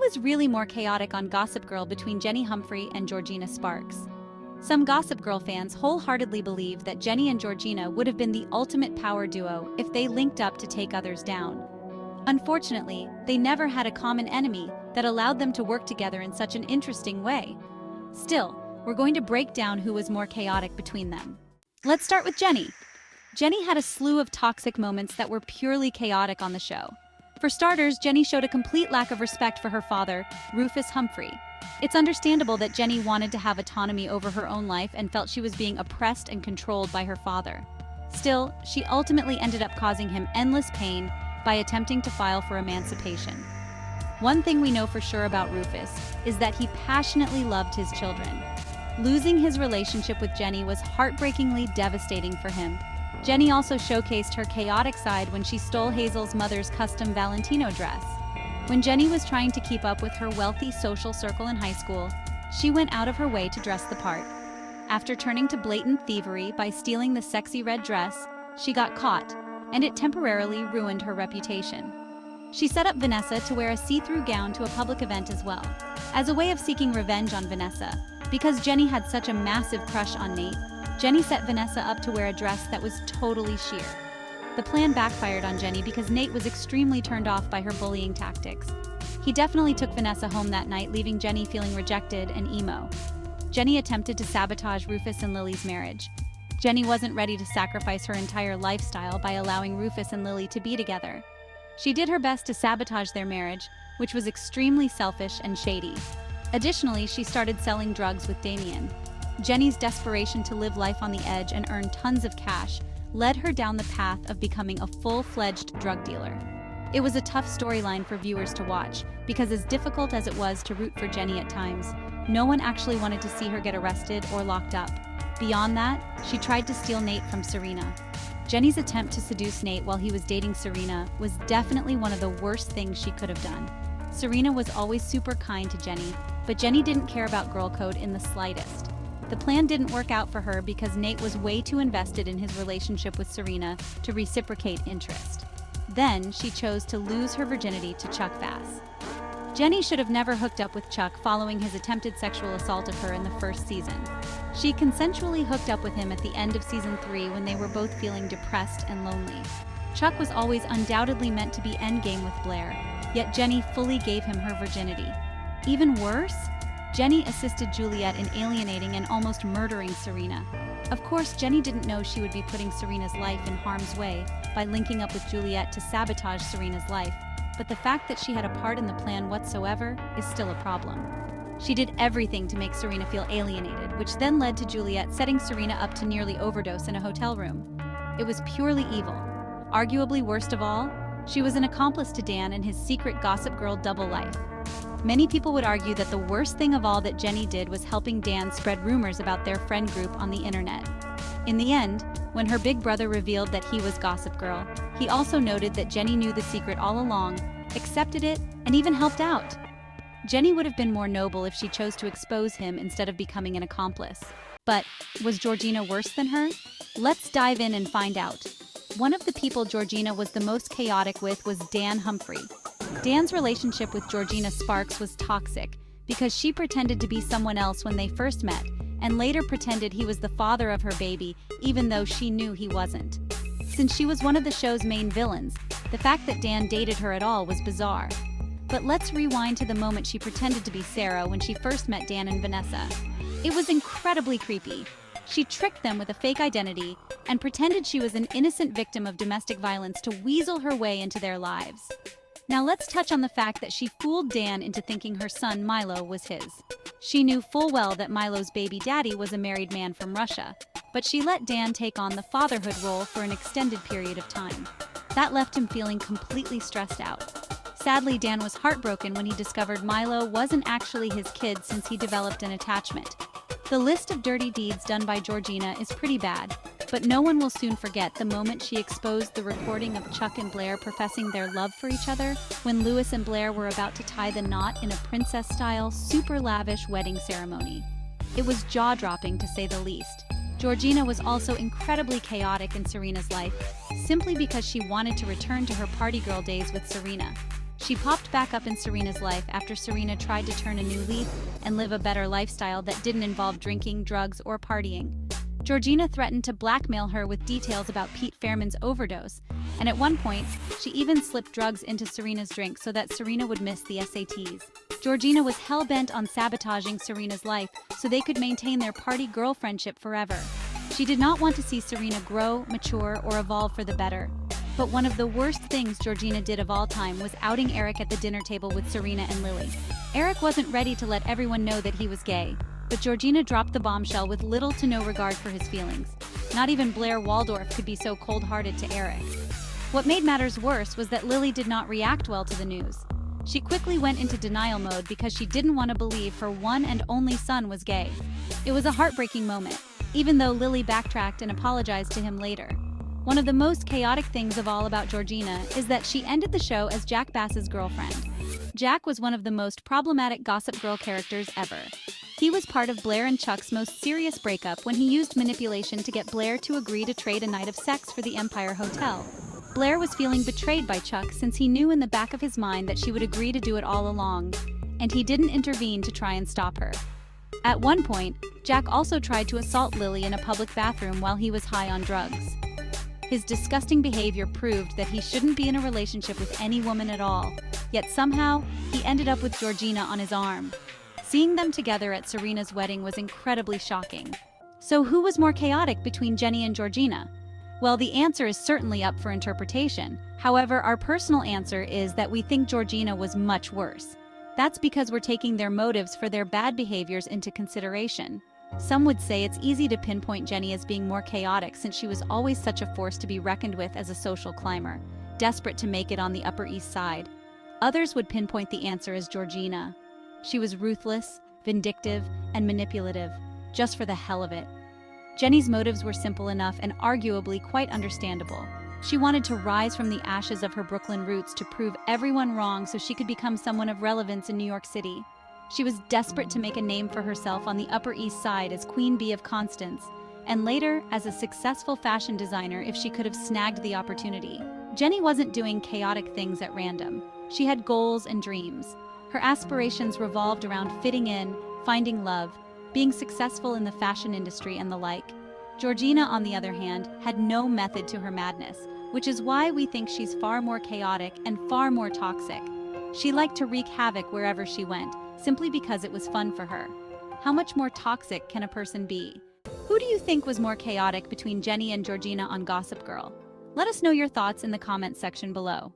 was really more chaotic on Gossip Girl between Jenny Humphrey and Georgina Sparks? Some Gossip Girl fans wholeheartedly believe that Jenny and Georgina would have been the ultimate power duo if they linked up to take others down. Unfortunately, they never had a common enemy that allowed them to work together in such an interesting way. Still, we're going to break down who was more chaotic between them. Let's start with Jenny. Jenny had a slew of toxic moments that were purely chaotic on the show. For starters, Jenny showed a complete lack of respect for her father, Rufus Humphrey. It's understandable that Jenny wanted to have autonomy over her own life and felt she was being oppressed and controlled by her father. Still, she ultimately ended up causing him endless pain by attempting to file for emancipation. One thing we know for sure about Rufus is that he passionately loved his children. Losing his relationship with Jenny was heartbreakingly devastating for him. Jenny also showcased her chaotic side when she stole Hazel's mother's custom Valentino dress. When Jenny was trying to keep up with her wealthy social circle in high school, she went out of her way to dress the part. After turning to blatant thievery by stealing the sexy red dress, she got caught, and it temporarily ruined her reputation. She set up Vanessa to wear a see-through gown to a public event as well, as a way of seeking revenge on Vanessa. Because Jenny had such a massive crush on Nate, Jenny set Vanessa up to wear a dress that was totally sheer. The plan backfired on Jenny because Nate was extremely turned off by her bullying tactics. He definitely took Vanessa home that night, leaving Jenny feeling rejected and emo. Jenny attempted to sabotage Rufus and Lily's marriage. Jenny wasn't ready to sacrifice her entire lifestyle by allowing Rufus and Lily to be together. She did her best to sabotage their marriage, which was extremely selfish and shady. Additionally, she started selling drugs with Damien. Jenny's desperation to live life on the edge and earn tons of cash led her down the path of becoming a full-fledged drug dealer. It was a tough storyline for viewers to watch, because as difficult as it was to root for Jenny at times, no one actually wanted to see her get arrested or locked up. Beyond that, she tried to steal Nate from Serena. Jenny's attempt to seduce Nate while he was dating Serena was definitely one of the worst things she could have done. Serena was always super kind to Jenny, but Jenny didn't care about girl code in the slightest. The plan didn't work out for her because Nate was way too invested in his relationship with Serena to reciprocate interest. Then she chose to lose her virginity to Chuck Bass. Jenny should have never hooked up with Chuck following his attempted sexual assault of her in the first season. She consensually hooked up with him at the end of season 3 when they were both feeling depressed and lonely. Chuck was always undoubtedly meant to be endgame with Blair, yet Jenny fully gave him her virginity. Even worse, Jenny assisted Juliet in alienating and almost murdering Serena. Of course, Jenny didn't know she would be putting Serena's life in harm's way by linking up with Juliet to sabotage Serena's life, but the fact that she had a part in the plan whatsoever is still a problem. She did everything to make Serena feel alienated, which then led to Juliet setting Serena up to nearly overdose in a hotel room. It was purely evil. Arguably worst of all, she was an accomplice to Dan in his secret Gossip Girl double life. Many people would argue that the worst thing of all that Jenny did was helping Dan spread rumors about their friend group on the internet. In the end, when her big brother revealed that he was Gossip Girl, he also noted that Jenny knew the secret all along, accepted it, and even helped out. Jenny would have been more noble if she chose to expose him instead of becoming an accomplice. But was Georgina worse than her? Let's dive in and find out. One of the people Georgina was the most chaotic with was Dan Humphrey. Dan's relationship with Georgina Sparks was toxic because she pretended to be someone else when they first met and later pretended he was the father of her baby even though she knew he wasn't. Since she was one of the show's main villains, the fact that Dan dated her at all was bizarre. But let's rewind to the moment she pretended to be Sarah when she first met Dan and Vanessa. It was incredibly creepy. She tricked them with a fake identity and pretended she was an innocent victim of domestic violence to weasel her way into their lives. Now let's touch on the fact that she fooled Dan into thinking her son Milo was his. She knew full well that Milo's baby daddy was a married man from Russia, but she let Dan take on the fatherhood role for an extended period of time. That left him feeling completely stressed out. Sadly, Dan was heartbroken when he discovered Milo wasn't actually his kid since he developed an attachment. The list of dirty deeds done by Georgina is pretty bad, but no one will soon forget the moment she exposed the recording of Chuck and Blair professing their love for each other when Lewis and Blair were about to tie the knot in a princess-style, super lavish wedding ceremony. It was jaw-dropping to say the least. Georgina was also incredibly chaotic in Serena's life, simply because she wanted to return to her party girl days with Serena. She popped back up in Serena's life after Serena tried to turn a new leaf and live a better lifestyle that didn't involve drinking, drugs, or partying. Georgina threatened to blackmail her with details about Pete Fairman's overdose, and at one point, she even slipped drugs into Serena's drink so that Serena would miss the SATs. Georgina was hell-bent on sabotaging Serena's life so they could maintain their party girl friendship forever. She did not want to see Serena grow, mature, or evolve for the better. But one of the worst things Georgina did of all time was outing Eric at the dinner table with Serena and Lily. Eric wasn't ready to let everyone know that he was gay, but Georgina dropped the bombshell with little to no regard for his feelings. Not even Blair Waldorf could be so cold-hearted to Eric. What made matters worse was that Lily did not react well to the news. She quickly went into denial mode because she didn't want to believe her one and only son was gay. It was a heartbreaking moment, even though Lily backtracked and apologized to him later. One of the most chaotic things of all about Georgina is that she ended the show as Jack Bass's girlfriend. Jack was one of the most problematic Gossip Girl characters ever. He was part of Blair and Chuck's most serious breakup when he used manipulation to get Blair to agree to trade a night of sex for the Empire Hotel. Blair was feeling betrayed by Chuck since he knew in the back of his mind that she would agree to do it all along, and he didn't intervene to try and stop her. At one point, Jack also tried to assault Lily in a public bathroom while he was high on drugs. His disgusting behavior proved that he shouldn't be in a relationship with any woman at all, yet somehow, he ended up with Georgina on his arm. Seeing them together at Serena's wedding was incredibly shocking. So who was more chaotic between Jenny and Georgina? Well, the answer is certainly up for interpretation. However, our personal answer is that we think Georgina was much worse. That's because we're taking their motives for their bad behaviors into consideration. Some would say it's easy to pinpoint Jenny as being more chaotic since she was always such a force to be reckoned with as a social climber, desperate to make it on the Upper East Side. Others would pinpoint the answer as Georgina. She was ruthless, vindictive, and manipulative, just for the hell of it. Jenny's motives were simple enough and arguably quite understandable. She wanted to rise from the ashes of her Brooklyn roots to prove everyone wrong so she could become someone of relevance in New York City. She was desperate to make a name for herself on the Upper East Side as Queen Bee of Constance, and later as a successful fashion designer if she could have snagged the opportunity. Jenny wasn't doing chaotic things at random. She had goals and dreams. Her aspirations revolved around fitting in, finding love, being successful in the fashion industry and the like. Georgina, on the other hand, had no method to her madness, which is why we think she's far more chaotic and far more toxic. She liked to wreak havoc wherever she went, simply because it was fun for her. How much more toxic can a person be? Who do you think was more chaotic between Jenny and Georgina on Gossip Girl? Let us know your thoughts in the comments section below.